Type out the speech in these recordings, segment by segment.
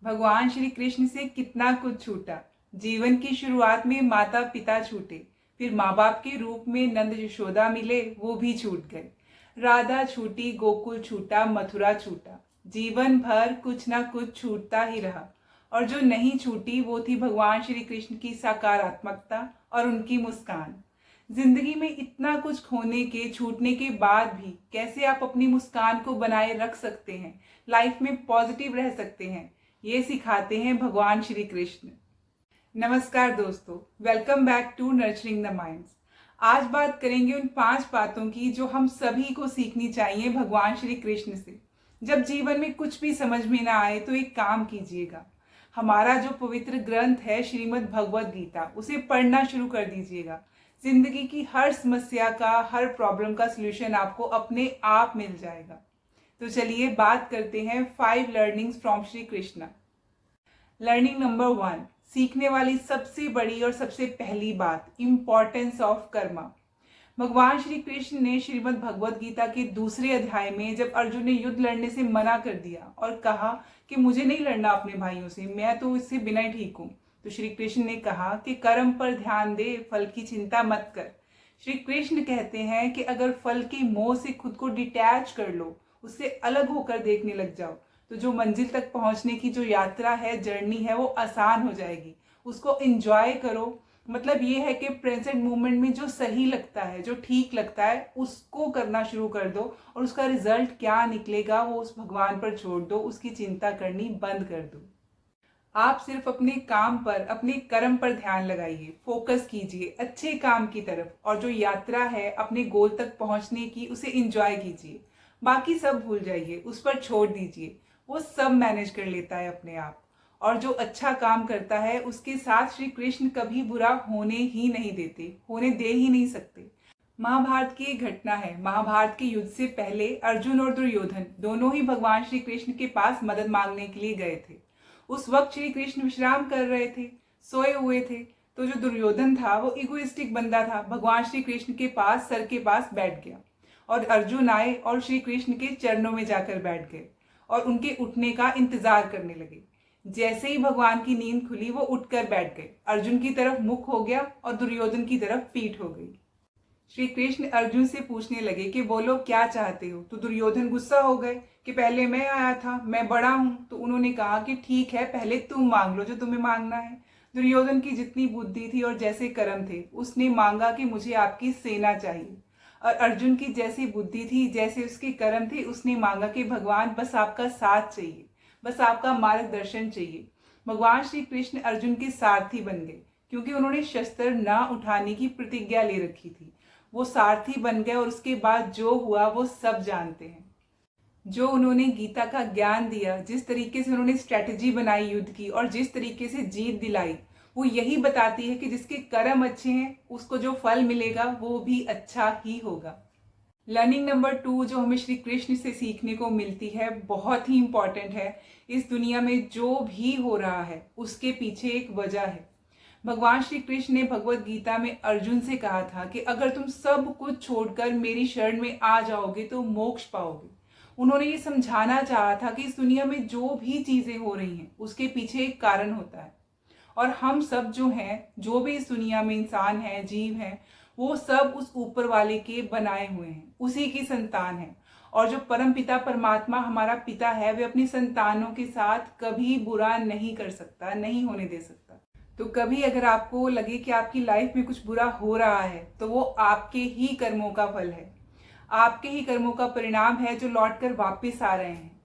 भगवान श्री कृष्ण से कितना कुछ छूटा। जीवन की शुरुआत में माता पिता छूटे, फिर माँ बाप के रूप में नंद यशोदा मिले, वो भी छूट गए। राधा छूटी, गोकुल छूटा, मथुरा छूटा। जीवन भर कुछ ना कुछ छूटता ही रहा। और जो नहीं छूटी वो थी भगवान श्री कृष्ण की सकारात्मकता और उनकी मुस्कान। जिंदगी में इतना कुछ खोने के छूटने के बाद भी कैसे आप अपनी मुस्कान को बनाए रख सकते हैं, लाइफ में पॉजिटिव रह सकते हैं, ये सिखाते हैं भगवान श्री कृष्ण। नमस्कार दोस्तों, welcome back to nurturing the minds. आज बात करेंगे उन 5 बातों की जो हम सभी को सीखनी चाहिए भगवान श्री कृष्ण से। जब जीवन में कुछ भी समझ में ना आए तो एक काम कीजिएगा, हमारा जो पवित्र ग्रंथ है श्रीमद् भगवद गीता, उसे पढ़ना शुरू कर दीजिएगा। जिंदगी की हर समस्या का, हर प्रॉब्लम का सलूशन आपको अपने आप मिल जाएगा। तो चलिए बात करते हैं 5 learnings from Shri Krishna. Learning number 1, सीखने वाली सबसे बड़ी और सबसे पहली बात, इंपॉर्टेंस ऑफ कर्मा। भगवान श्री कृष्ण ने श्रीमद् भगवद गीता के दूसरे अध्याय में जब अर्जुन ने युद्ध लड़ने से मना कर दिया और कहा कि मुझे नहीं लड़ना अपने भाइयों से, मैं तो इससे बिना ही ठीक हूँ, तो श्री कृष्ण ने कहा कि कर्म पर ध्यान दे, फल की चिंता मत कर। श्री कृष्ण कहते हैं कि अगर फल के मोह से खुद को डिटैच कर लो, उससे अलग होकर देखने लग जाओ, तो जो मंजिल तक पहुंचने की जो यात्रा है, जर्नी है, वो आसान हो जाएगी। उसको एंजॉय करो। मतलब ये है कि प्रेजेंट मोमेंट में जो सही लगता है, जो ठीक लगता है, उसको करना शुरू कर दो और उसका रिजल्ट क्या निकलेगा वो उस भगवान पर छोड़ दो, उसकी चिंता करनी बंद कर दो। आप सिर्फ अपने काम पर, अपने कर्म पर ध्यान लगाइए, फोकस कीजिए अच्छे काम की तरफ, और जो यात्रा है अपने गोल तक पहुंचने की, उसे एंजॉय कीजिए। बाकी सब भूल जाइए, उस पर छोड़ दीजिए, वो सब मैनेज कर लेता है अपने आप। और जो अच्छा काम करता है उसके साथ श्री कृष्ण कभी बुरा होने ही नहीं देते, होने दे ही नहीं सकते। महाभारत की एक घटना है। महाभारत के युद्ध से पहले अर्जुन और दुर्योधन दोनों ही भगवान श्री कृष्ण के पास मदद मांगने के लिए गए थे। उस वक्त श्री कृष्ण विश्राम कर रहे थे, सोए हुए थे। तो जो दुर्योधन था वो इगोइस्टिक बंदा था, भगवान श्री कृष्ण के पास, सर के पास बैठ गया। और अर्जुन आए और श्री कृष्ण के चरणों में जाकर बैठ गए और उनके उठने का इंतजार करने लगे। जैसे ही भगवान की नींद खुली वो उठकर बैठ गए। अर्जुन की तरफ मुख हो गया और दुर्योधन की तरफ पीठ हो गई। श्री कृष्ण अर्जुन से पूछने लगे कि बोलो क्या चाहते हो। तो दुर्योधन गुस्सा हो गए कि पहले मैं आया था, मैं बड़ा हूं। तो उन्होंने कहा कि ठीक है, पहले तुम मांग लो जो तुम्हें मांगना है। दुर्योधन की जितनी बुद्धि थी और जैसे कर्म थे, उसने मांगा कि मुझे आपकी सेना चाहिए। और अर्जुन की जैसी बुद्धि थी, जैसे उसके कर्म थे, उसने मांगा कि भगवान बस आपका साथ चाहिए, बस आपका मार्गदर्शन चाहिए। भगवान श्री कृष्ण अर्जुन के सारथी बन गए, क्योंकि उन्होंने शस्त्र ना उठाने की प्रतिज्ञा ले रखी थी। वो सारथी बन गए और उसके बाद जो हुआ वो सब जानते हैं। जो उन्होंने गीता का ज्ञान दिया, जिस तरीके से उन्होंने स्ट्रेटजी बनाई युद्ध की और जिस तरीके से जीत दिलाई, वो यही बताती है कि जिसके कर्म अच्छे हैं उसको जो फल मिलेगा वो भी अच्छा ही होगा। लर्निंग नंबर 2 जो हमें श्री कृष्ण से सीखने को मिलती है, बहुत ही इंपॉर्टेंट है। इस दुनिया में जो भी हो रहा है उसके पीछे एक वजह है। भगवान श्री कृष्ण ने भगवत गीता में अर्जुन से कहा था कि अगर तुम सब कुछ छोड़कर मेरी शरण में आ जाओगे तो मोक्ष पाओगे। उन्होंने ये समझाना चाहा था कि इस दुनिया में जो भी चीजें हो रही हैं उसके पीछे एक कारण होता है। और हम सब जो हैं, जो भी इस दुनिया में इंसान हैं, जीव हैं, वो सब उस ऊपर वाले के बनाए हुए हैं, उसी की संतान है। और जो परम पिता परमात्मा हमारा पिता है, वे अपनी संतानों के साथ कभी बुरा नहीं कर सकता, नहीं होने दे सकता। तो कभी अगर आपको लगे कि आपकी लाइफ में कुछ बुरा हो रहा है, तो वो आपके ही कर्मों का फल है, आपके ही कर्मों का परिणाम है जो लौट कर वापिस आ रहे हैं।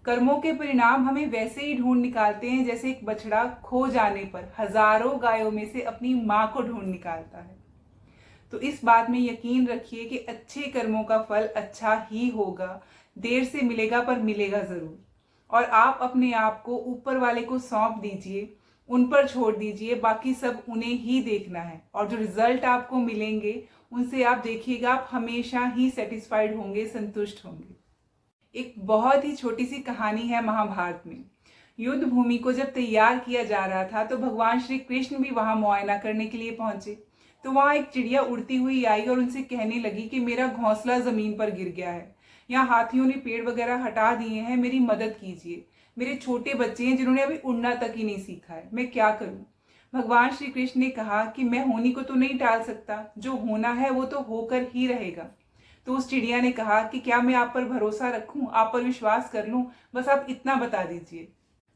कर्मों के परिणाम हमें वैसे ही ढूंढ निकालते हैं जैसे एक बछड़ा खो जाने पर हजारों गायों में से अपनी माँ को ढूंढ निकालता है। तो इस बात में यकीन रखिए कि अच्छे कर्मों का फल अच्छा ही होगा, देर से मिलेगा पर मिलेगा जरूर। और आप अपने आप को ऊपर वाले को सौंप दीजिए, उन पर छोड़ दीजिए, बाकी सब उन्हें ही देखना है। और जो रिजल्ट आपको मिलेंगे उनसे आप देखिएगा, आप हमेशा ही सेटिस्फाइड होंगे, संतुष्ट होंगे। एक बहुत ही छोटी सी कहानी है महाभारत में। युद्ध भूमि को जब तैयार किया जा रहा था तो भगवान श्री कृष्ण भी वहां मुआयना करने के लिए पहुंचे। तो वहां एक चिड़िया उड़ती हुई आई और उनसे कहने लगी कि मेरा घोंसला जमीन पर गिर गया है, यहाँ हाथियों ने पेड़ वगैरह हटा दिए हैं, मेरी मदद कीजिए। मेरे छोटे बच्चे हैं जिन्होंने अभी उड़ना तक ही नहीं सीखा है, मैं क्या करूं? भगवान श्री कृष्ण ने कहा कि मैं होनी को तो नहीं टाल सकता, जो होना है वो तो होकर ही रहेगा। तो उस चिड़िया ने कहा कि क्या मैं आप पर भरोसा रखूं, आप पर विश्वास कर लूं, बस आप इतना बता दीजिए।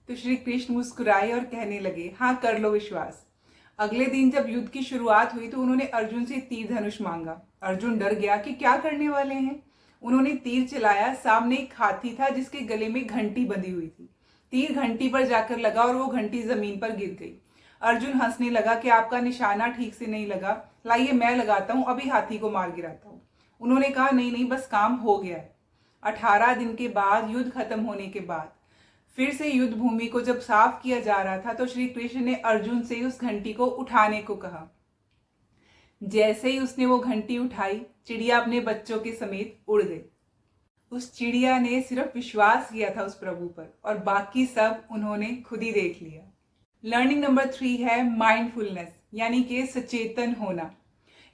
तो श्री कृष्ण मुस्कुराए और कहने लगे, हाँ कर लो विश्वास। अगले दिन जब युद्ध की शुरुआत हुई तो उन्होंने अर्जुन से तीर धनुष मांगा। अर्जुन डर गया कि क्या करने वाले हैं। उन्होंने तीर चलाया। सामने एक हाथी था जिसके गले में घंटी बंधी हुई थी। तीर घंटी पर जाकर लगा और वो घंटी जमीन पर गिर गई। अर्जुन हंसने लगा कि आपका निशाना ठीक से नहीं लगा, लाइए मैं लगाता हूँ, अभी हाथी को मार गिराता हूँ। उन्होंने कहा नहीं नहीं, बस काम हो गया है। 18 दिन के बाद, युद्ध खत्म होने के बाद, फिर से युद्ध भूमि को जब साफ किया जा रहा था तो श्री कृष्ण ने अर्जुन से उस घंटी को उठाने को कहा। जैसे ही उसने वो घंटी उठाई, चिड़िया अपने बच्चों के समेत उड़ गई। उस चिड़िया ने सिर्फ विश्वास किया था उस प्रभु पर, और बाकी सब उन्होंने खुद ही देख लिया। लर्निंग नंबर 3 है माइंडफुलनेस, यानी कि सचेतन होना।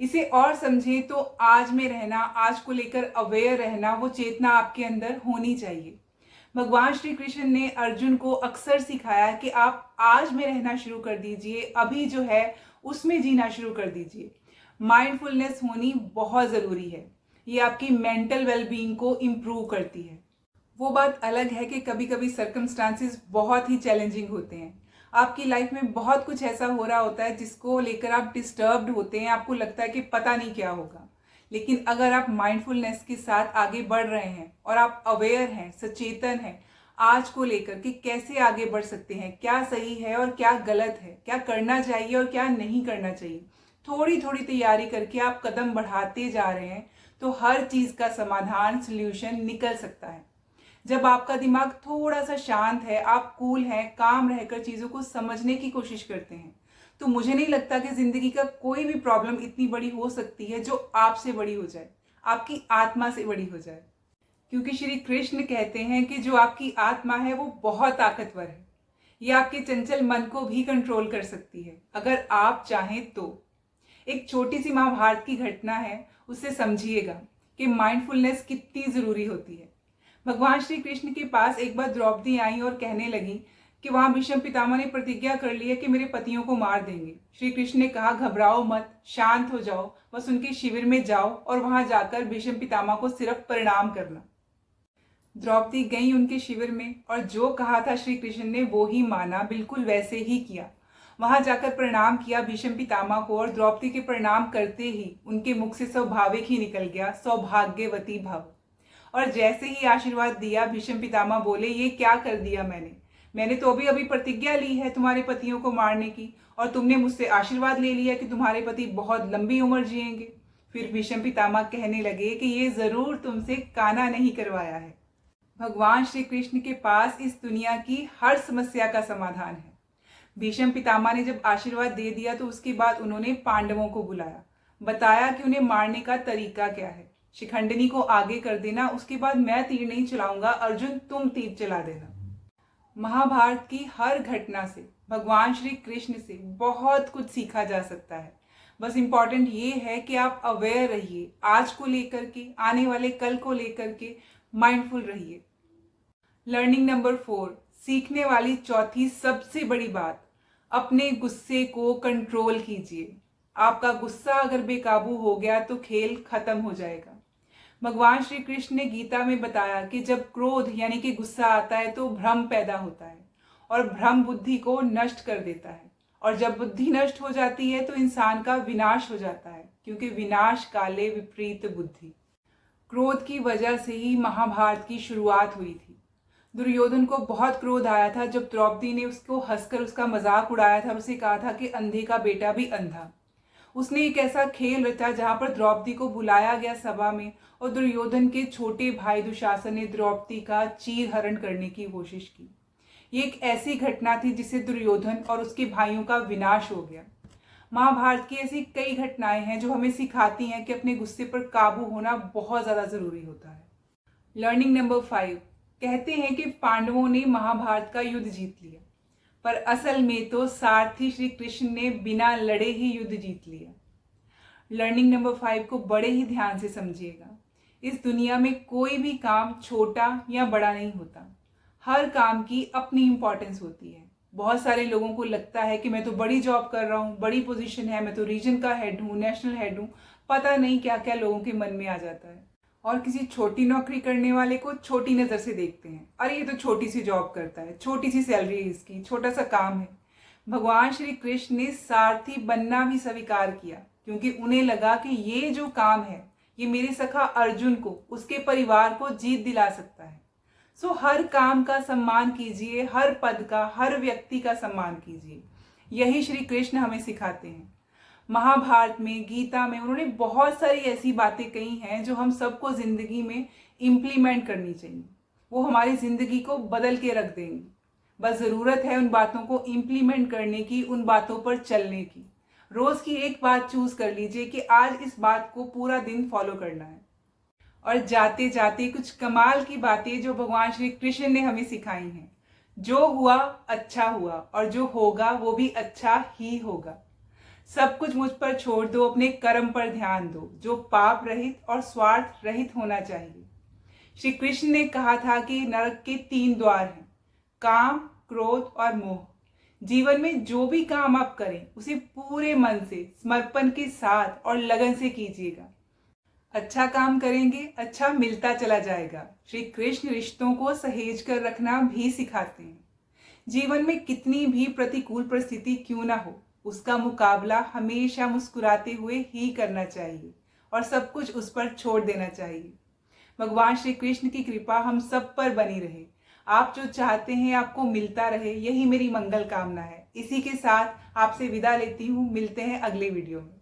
इसे और समझें तो आज में रहना, आज को लेकर अवेयर रहना, वो चेतना आपके अंदर होनी चाहिए। भगवान श्री कृष्ण ने अर्जुन को अक्सर सिखाया कि आप आज में रहना शुरू कर दीजिए, अभी जो है उसमें जीना शुरू कर दीजिए। माइंडफुलनेस होनी बहुत ज़रूरी है। ये आपकी मेंटल वेलबींग को इम्प्रूव करती है। वो बात अलग है कि कभी कभी सर्कमस्टांसिस बहुत ही चैलेंजिंग होते हैं। आपकी लाइफ में बहुत कुछ ऐसा हो रहा होता है जिसको लेकर आप डिस्टर्ब्ड होते हैं, आपको लगता है कि पता नहीं क्या होगा। लेकिन अगर आप माइंडफुलनेस के साथ आगे बढ़ रहे हैं और आप अवेयर हैं, सचेतन हैं आज को लेकर कि कैसे आगे बढ़ सकते हैं, क्या सही है और क्या गलत है, क्या करना चाहिए और क्या नहीं करना चाहिए, थोड़ी थोड़ी तैयारी करके आप कदम बढ़ाते जा रहे हैं, तो हर चीज़ का समाधान, सल्यूशन निकल सकता है। जब आपका दिमाग थोड़ा सा शांत है, आप कूल हैं, काम रहकर चीज़ों को समझने की कोशिश करते हैं, तो मुझे नहीं लगता कि जिंदगी का कोई भी प्रॉब्लम इतनी बड़ी हो सकती है जो आपसे बड़ी हो जाए, आपकी आत्मा से बड़ी हो जाए। क्योंकि श्री कृष्ण कहते हैं कि जो आपकी आत्मा है वो बहुत ताकतवर है। ये आपके चंचल मन को भी कंट्रोल कर सकती है अगर आप चाहें तो। एक छोटी सी महाभारत की घटना है, उससे समझिएगा कि माइंडफुलनेस कितनी जरूरी होती है। भगवान श्री कृष्ण के पास एक बार द्रौपदी आई और कहने लगी कि वहां भीष्म पितामह ने प्रतिज्ञा कर ली है कि मेरे पतियों को मार देंगे। श्री कृष्ण ने कहा घबराओ मत, शांत हो जाओ, बस उनके शिविर में जाओ और वहां जाकर भीष्म पितामह को सिर्फ प्रणाम करना। द्रौपदी गई उनके शिविर में और जो कहा था श्री कृष्ण ने वो ही माना, बिल्कुल वैसे ही किया। वहां जाकर प्रणाम किया भीष्म पितामह को, और द्रौपदी के प्रणाम करते ही उनके मुख से स्वाभाविक ही निकल गया सौभाग्यवती भव। और जैसे ही आशीर्वाद दिया, भीष्म पितामह बोले ये क्या कर दिया मैंने तो अभी अभी प्रतिज्ञा ली है तुम्हारे पतियों को मारने की, और तुमने मुझसे आशीर्वाद ले लिया कि तुम्हारे पति बहुत लंबी उम्र जिएंगे। फिर भीष्म पितामह कहने लगे कि ये जरूर तुमसे काना नहीं करवाया है। भगवान श्री कृष्ण के पास इस दुनिया की हर समस्या का समाधान है। भीष्म पितामह ने जब आशीर्वाद दे दिया तो उसके बाद उन्होंने पांडवों को बुलाया, बताया कि उन्हें मारने का तरीका क्या है। शिखंडिनी को आगे कर देना, उसके बाद मैं तीर नहीं चलाऊंगा, अर्जुन तुम तीर चला देना। महाभारत की हर घटना से, भगवान श्री कृष्ण से बहुत कुछ सीखा जा सकता है। बस इम्पॉर्टेंट ये है कि आप अवेयर रहिए, आज को लेकर के, आने वाले कल को लेकर के माइंडफुल रहिए। लर्निंग नंबर 4, सीखने वाली चौथी सबसे बड़ी बात, अपने गुस्से को कंट्रोल कीजिए। आपका गुस्सा अगर बेकाबू हो गया तो खेल खत्म हो जाएगा। भगवान श्री कृष्ण ने गीता में बताया कि जब क्रोध यानी कि गुस्सा आता है तो भ्रम पैदा होता है, और भ्रम बुद्धि को नष्ट कर देता है, और जब बुद्धि नष्ट हो जाती है तो इंसान का विनाश हो जाता है, क्योंकि विनाश काले विपरीत बुद्धि। क्रोध की वजह से ही महाभारत की शुरुआत हुई थी। दुर्योधन को बहुत क्रोध आया था जब द्रौपदी ने उसको हंसकर उसका मजाक उड़ाया था और उसे कहा था कि अंधे का बेटा भी अंधा। उसने एक ऐसा खेल रचा जहां पर द्रौपदी को बुलाया गया सभा में, और दुर्योधन के छोटे भाई दुशासन ने द्रौपदी का चीर हरण करने की कोशिश की। ये एक ऐसी घटना थी जिससे दुर्योधन और उसके भाइयों का विनाश हो गया। महाभारत की ऐसी कई घटनाएं हैं जो हमें सिखाती हैं कि अपने गुस्से पर काबू होना बहुत ज्यादा जरूरी होता है। लर्निंग नंबर 5, कहते हैं कि पांडवों ने महाभारत का युद्ध जीत लिया, पर असल में तो सारथी श्री कृष्ण ने बिना लड़े ही युद्ध जीत लिया। लर्निंग नंबर 5 को बड़े ही ध्यान से समझिएगा। इस दुनिया में कोई भी काम छोटा या बड़ा नहीं होता। हर काम की अपनी इम्पोर्टेंस होती है। बहुत सारे लोगों को लगता है कि मैं तो बड़ी जॉब कर रहा हूँ, बड़ी पोजीशन है, मैं तो रीजन का हेड हूँ, नेशनल हेड हूँ, पता नहीं क्या क्या लोगों के मन में आ जाता है। और किसी छोटी नौकरी करने वाले को छोटी नज़र से देखते हैं, अरे ये तो छोटी सी जॉब करता है, छोटी सी सैलरी है इसकी, छोटा सा काम है। भगवान श्री कृष्ण ने सारथी बनना भी स्वीकार किया, क्योंकि उन्हें लगा कि ये जो काम है ये मेरे सखा अर्जुन को, उसके परिवार को जीत दिला सकता है। सो हर काम का सम्मान कीजिए, हर पद का, हर व्यक्ति का सम्मान कीजिए। यही श्री कृष्ण हमें सिखाते हैं। महाभारत में, गीता में उन्होंने बहुत सारी ऐसी बातें कही हैं जो हम सबको जिंदगी में इम्प्लीमेंट करनी चाहिए। वो हमारी जिंदगी को बदल के रख देंगी। बस ज़रूरत है उन बातों को इम्प्लीमेंट करने की, उन बातों पर चलने की। रोज़ की एक बात चूज कर लीजिए कि आज इस बात को पूरा दिन फॉलो करना है। और जाते जाते कुछ कमाल की बातें जो भगवान श्री कृष्ण ने हमें सिखाई हैं। जो हुआ अच्छा हुआ, और जो होगा वो भी अच्छा ही होगा। सब कुछ मुझ पर छोड़ दो, अपने कर्म पर ध्यान दो, जो पाप रहित और स्वार्थ रहित होना चाहिए। श्री कृष्ण ने कहा था कि नरक के 3 द्वार हैं, काम, क्रोध और मोह। जीवन में जो भी काम आप करें उसे पूरे मन से, समर्पण के साथ और लगन से कीजिएगा। अच्छा काम करेंगे, अच्छा मिलता चला जाएगा। श्री कृष्ण रिश्तों को सहेज कर रखना भी सिखाते हैं। जीवन में कितनी भी प्रतिकूल परिस्थिति क्यों ना हो, उसका मुकाबला हमेशा मुस्कुराते हुए ही करना चाहिए और सब कुछ उस पर छोड़ देना चाहिए। भगवान श्री कृष्ण की कृपा हम सब पर बनी रहे। आप जो चाहते हैं आपको मिलता रहे, यही मेरी मंगल कामना है। इसी के साथ आपसे विदा लेती हूँ। मिलते हैं अगले वीडियो में।